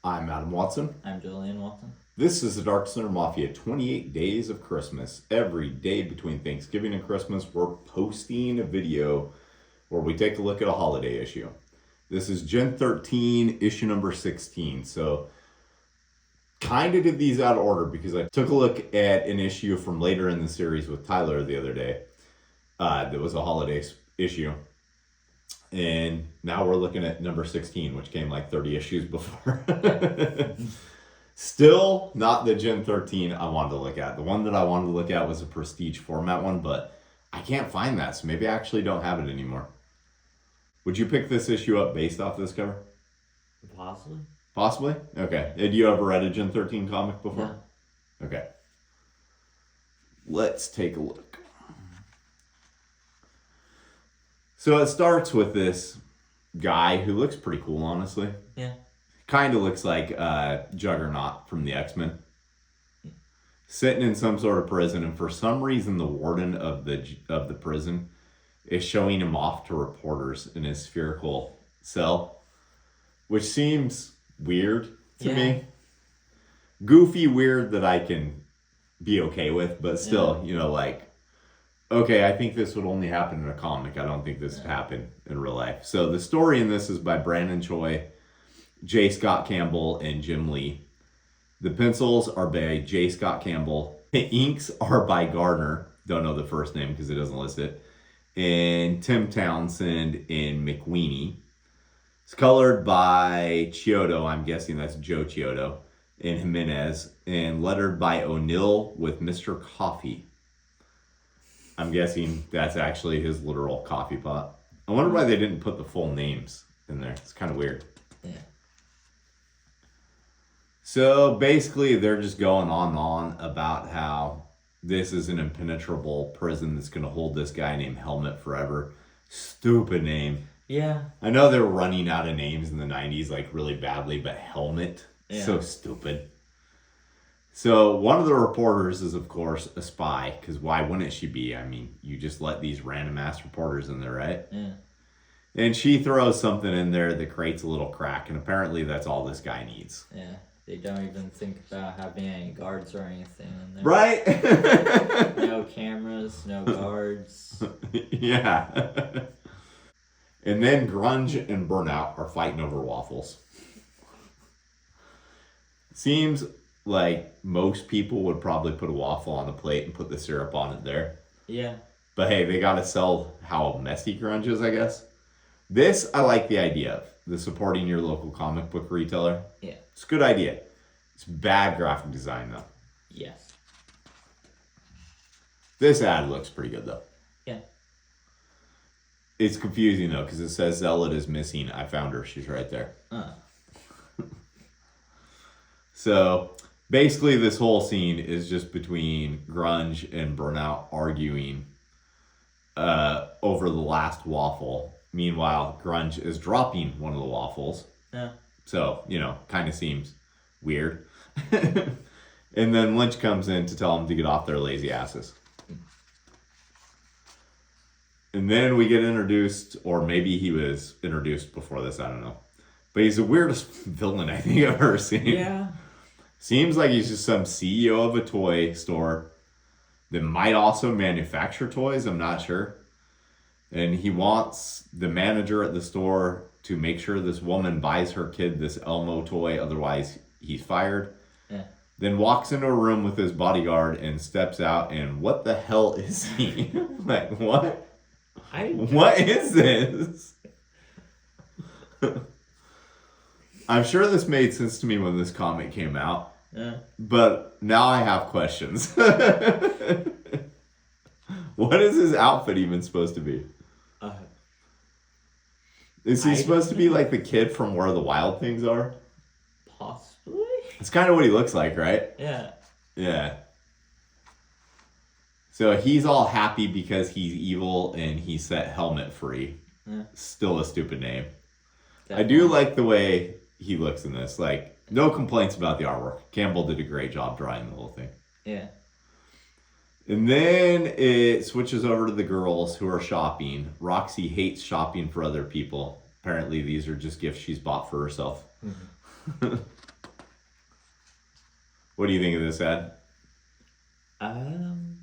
I'm Adam Watson. I'm Julian Watson. This is the Darkslinger Mafia 28 Days of Christmas. Every day between Thanksgiving and Christmas, we're posting a video where we take a look at a holiday issue. This is Gen 13, issue number 16. So, kind of did these out of order because I took a look at an issue from later in the series with Tyler the other day. That was a holiday issue. And now we're looking at number 16, which came like 30 issues before. Still not the Gen 13 I wanted to look at. The one that I wanted to look at was a prestige format one, but I can't find that, so maybe I actually don't have it anymore. Would you pick this issue up based off this cover? Possibly. Possibly? Okay. Had you ever read a Gen 13 comic before? No. Okay. Let's take a look. So it starts with this guy who looks pretty cool, honestly. Yeah. Kind of looks like Juggernaut from the X-Men. Sitting in some sort of prison, and for some reason the warden of the prison is showing him off to reporters in his spherical cell, which seems weird to me. Goofy weird that I can be okay with, but still, okay, I think this would only happen in a comic. I don't think this would happen in real life. So the story in this is by Brandon Choi, J. Scott Campbell, and Jim Lee. The pencils are by J. Scott Campbell. The inks are by Gardner. Don't know the first name because it doesn't list it. And Tim Townsend and McWeeny. It's colored by Chiodo. I'm guessing that's Joe Chiodo. And Jimenez. And lettered by O'Neill with Mr. Coffee. I'm guessing that's actually his literal coffee pot. I wonder why they didn't put the full names in there. It's kind of weird. Yeah. So basically, they're just going on and on about how this is an impenetrable prison that's going to hold this guy named Helmet forever. Stupid name. Yeah. I know they're running out of names in the 90s like really badly, but Helmet, so stupid. So one of the reporters is, of course, a spy, because why wouldn't she be? I mean, you just let these random-ass reporters in there, right? Yeah. And she throws something in there that creates a little crack, and apparently that's all this guy needs. Yeah. They don't even think about having any guards or anything in there. Right? No cameras, no guards. Yeah. And then Grunge and Burnout are fighting over waffles. Seems like most people would probably put a waffle on a plate and put the syrup on it there. Yeah. But hey, they gotta sell how messy Grunge is, I guess. This, I like the idea of. The supporting your local comic book retailer. Yeah. It's a good idea. It's bad graphic design, though. Yes. This ad looks pretty good, though. Yeah. It's confusing, though, because it says Zealot is missing. I found her. She's right there. So, basically, this whole scene is just between Grunge and Burnout arguing over the last waffle. Meanwhile, Grunge is dropping one of the waffles. Yeah. So, kind of seems weird. And then Lynch comes in to tell them to get off their lazy asses. And then we get introduced, or maybe he was introduced before this, I don't know. But he's the weirdest villain I think I've ever seen. Yeah. Seems like he's just some CEO of a toy store that might also manufacture toys, I'm not sure. And he wants the manager at the store to make sure this woman buys her kid this Elmo toy, otherwise he's fired. Yeah. Then walks into a room with his bodyguard and steps out, and what the hell is he? Like, what? What is this? I'm sure this made sense to me when this comic came out. Yeah. But now I have questions. What is his outfit even supposed to be? Is he supposed to be like the kid from Where the Wild Things Are? Possibly. It's kind of what he looks like, right? Yeah. Yeah. So he's all happy because he's evil and he set Helmet free. Yeah. Still a stupid name. Definitely. I do like the way he looks in this. Like, no complaints about the artwork. Campbell did a great job drawing the whole thing. Yeah. And then it switches over to the girls who are shopping. Roxy hates shopping for other people. Apparently these are just gifts she's bought for herself. Mm-hmm. What do you think of this ad? Um,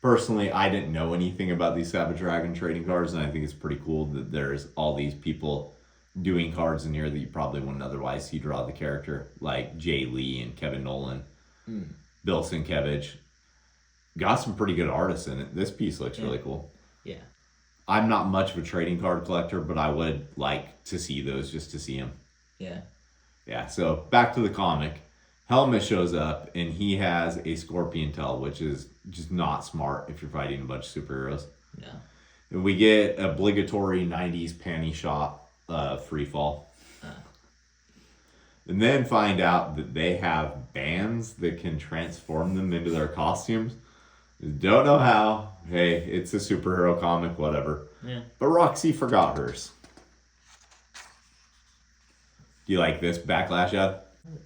Personally, I didn't know anything about these Savage Dragon trading cards, and I think it's pretty cool that there's all these people doing cards in here that you probably wouldn't otherwise see draw the character, like Jay Lee and Kevin Nolan, Bill Sienkiewicz. Got some pretty good artists in it. This piece looks really cool. Yeah. I'm not much of a trading card collector, but I would like to see those just to see them. Yeah. Yeah, so back to the comic. Helmet shows up, and he has a scorpion tail, which is just not smart if you're fighting a bunch of superheroes. No. And we get obligatory 90s panty shot free fall. And then find out that they have bands that can transform them into their costumes. Don't know how. Hey, it's a superhero comic, whatever. Yeah. But Roxy forgot hers. Do you like this Backlash ad?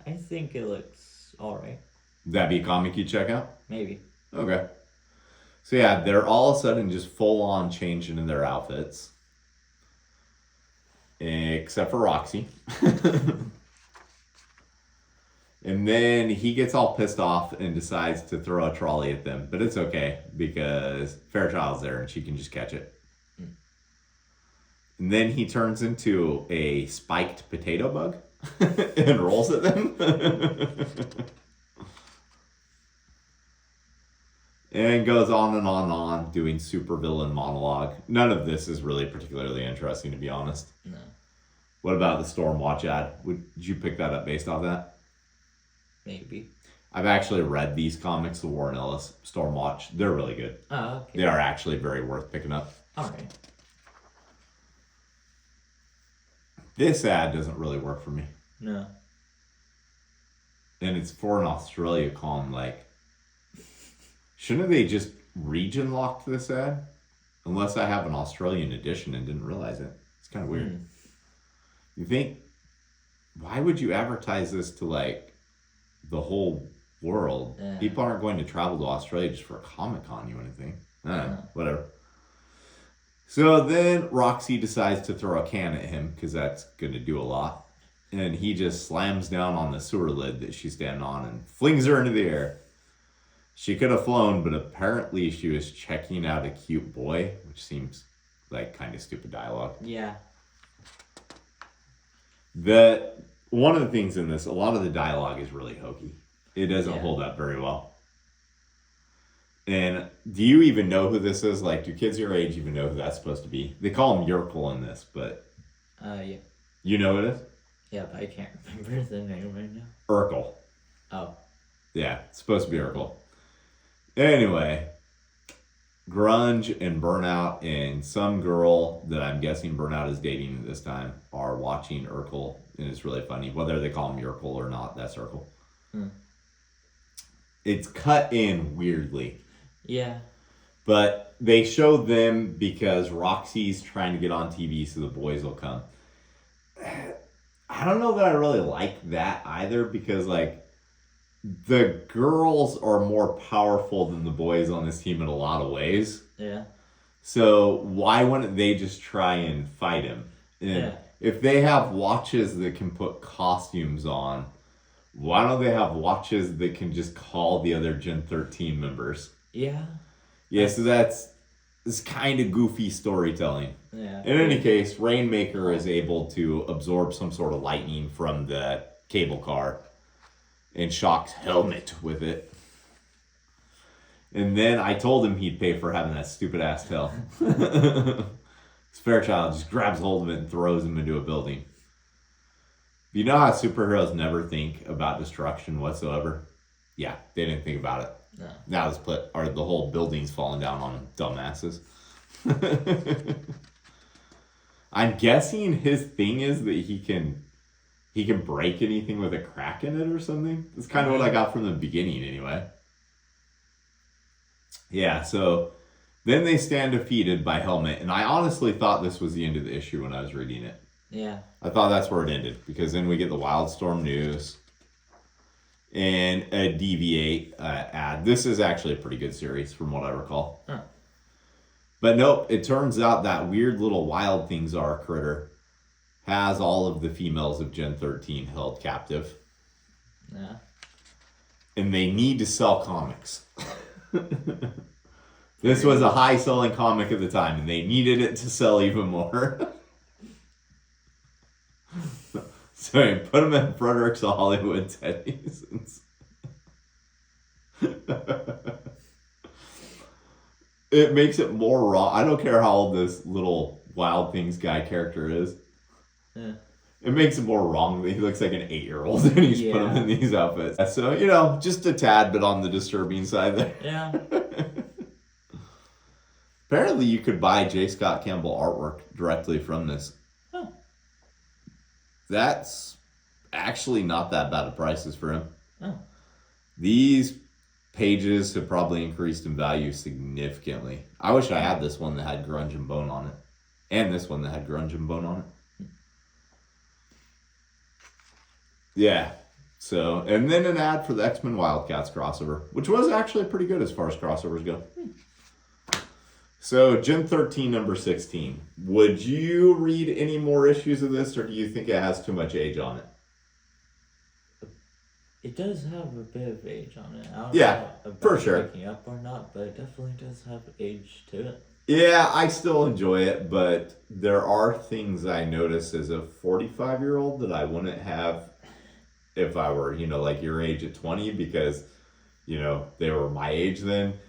I think it looks alright. Would that be a comic you check out? Maybe. Okay. So yeah, they're all of a sudden just full on changing in their outfits. Except for Roxy. And then he gets all pissed off and decides to throw a trolley at them. But it's okay because Fairchild's there and she can just catch it. And then he turns into a spiked potato bug and rolls at them. And goes on and on and on, doing supervillain monologue. None of this is really particularly interesting, to be honest. No. What about the Stormwatch ad? Did you pick that up based off that? Maybe. I've actually read these comics, the Warren Ellis Stormwatch. They're really good. Oh, okay. They are actually very worth picking up. Alright. This ad doesn't really work for me. No. And it's for an Australia con, like... Shouldn't they just region locked this ad? Unless I have an Australian edition and didn't realize it. It's kind of weird. You think... Why would you advertise this to, like, the whole world? Yeah. People aren't going to travel to Australia just for a Comic-Con, you wouldn't think. Whatever. So then Roxy decides to throw a can at him because that's going to do a lot. And he just slams down on the sewer lid that she's standing on and flings her into the air. She could have flown, but apparently she was checking out a cute boy, which seems like kind of stupid dialogue. Yeah. One of the things in this, a lot of the dialogue is really hokey. It doesn't hold up very well. And do you even know who this is? Like, do kids your age even know who that's supposed to be? They call him Yerkel in this, but... Yeah. You know who it is? Yeah, but I can't remember the name right now. Urkel. Oh. Yeah, it's supposed to be Urkel. Anyway, Grunge and Burnout and some girl that I'm guessing Burnout is dating at this time are watching Urkel, and it's really funny. Whether they call him Urkel or not, that's Urkel. It's cut in weirdly. Yeah. But they show them because Roxy's trying to get on TV so the boys will come. I don't know that I really like that either because, like, the girls are more powerful than the boys on this team in a lot of ways. Yeah. So why wouldn't they just try and fight him? And if they have watches that can put costumes on, why don't they have watches that can just call the other Gen 13 members? Yeah. Yeah, so that's kind of goofy storytelling. Yeah. In any case, Rainmaker is able to absorb some sort of lightning from the cable car and shocks Helmet with it. And then I told him he'd pay for having that stupid ass tail. Fairchild just grabs hold of it and throws him into a building. You know how superheroes never think about destruction whatsoever? Yeah, they didn't think about it. No. Now the whole building's falling down on them, dumbasses. I'm guessing his thing is that he can break anything with a crack in it or something. That's kind of what I got from the beginning anyway. Yeah, so then they stand defeated by Helmet, and I honestly thought this was the end of the issue when I was reading it. Yeah. I thought that's where it ended, because then we get the Wildstorm news and a Deviate ad. This is actually a pretty good series from what I recall. Huh. But nope, it turns out that weird little Wild Things Are critter has all of the females of Gen 13 held captive. Yeah. And they need to sell comics. This was a high-selling comic at the time, and they needed it to sell even more. So I put them in Frederick's Hollywood Teddy's. It makes it more raw. I don't care how old this little Wild Things guy character is. Yeah. It makes it more wrong that he looks like an 8-year-old and he's put him in these outfits. So, just a tad bit on the disturbing side there. Yeah. Apparently you could buy J. Scott Campbell artwork directly from this. Huh. That's actually not that bad of prices for him. Oh. These pages have probably increased in value significantly. I wish I had this one that had Grunge and Bone on it. And this one that had Grunge and Bone on it. Yeah. So, and then an ad for the X-Men Wildcats crossover, which was actually pretty good as far as crossovers go. So, Gen 13, number 16. Would you read any more issues of this, or do you think it has too much age on it? It does have a bit of age on it. I don't Yeah, know about for sure. picking up or not, but it definitely does have age to it. Yeah, I still enjoy it, but there are things I notice as a 45-year-old that I wouldn't have if I were, like your age at 20, because, they were my age then.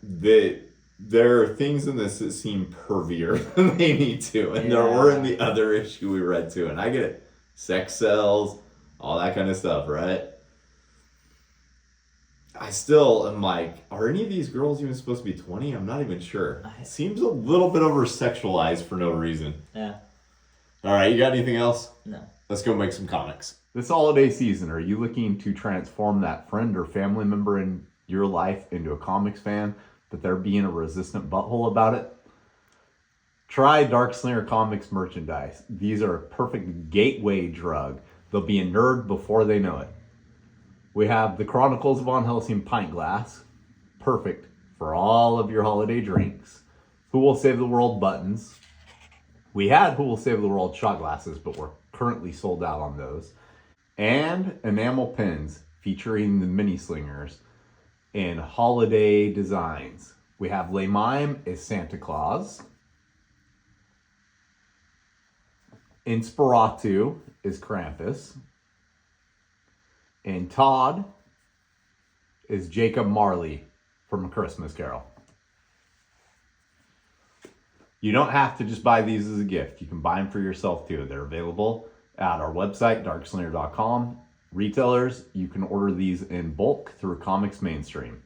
There are things in this that seem pervier than they need to, and there were in the other issue we read too, and I get it. Sex sells, all that kind of stuff, right? I still am like, are any of these girls even supposed to be 20? I'm not even sure. It seems a little bit over-sexualized for no reason. Yeah. All right, you got anything else? No. Let's go make some comics. This holiday season, are you looking to transform that friend or family member in your life into a comics fan, but they're being a resistant butthole about it? Try Darkslinger Comics merchandise. These are a perfect gateway drug. They'll be a nerd before they know it. We have the Chronicles of Von Helsing pint glass, perfect for all of your holiday drinks. Who Will Save the World buttons. We had Who Will Save the World shot glasses, but we're currently sold out on those. And enamel pins featuring the mini slingers in holiday designs. We have Le Mime as Santa Claus. Inspiratu is Krampus. And Todd is Jacob Marley from A Christmas Carol. You don't have to just buy these as a gift. You can buy them for yourself too. They're available at our website, darkslinger.com. Retailers, you can order these in bulk through Comics Mainstream.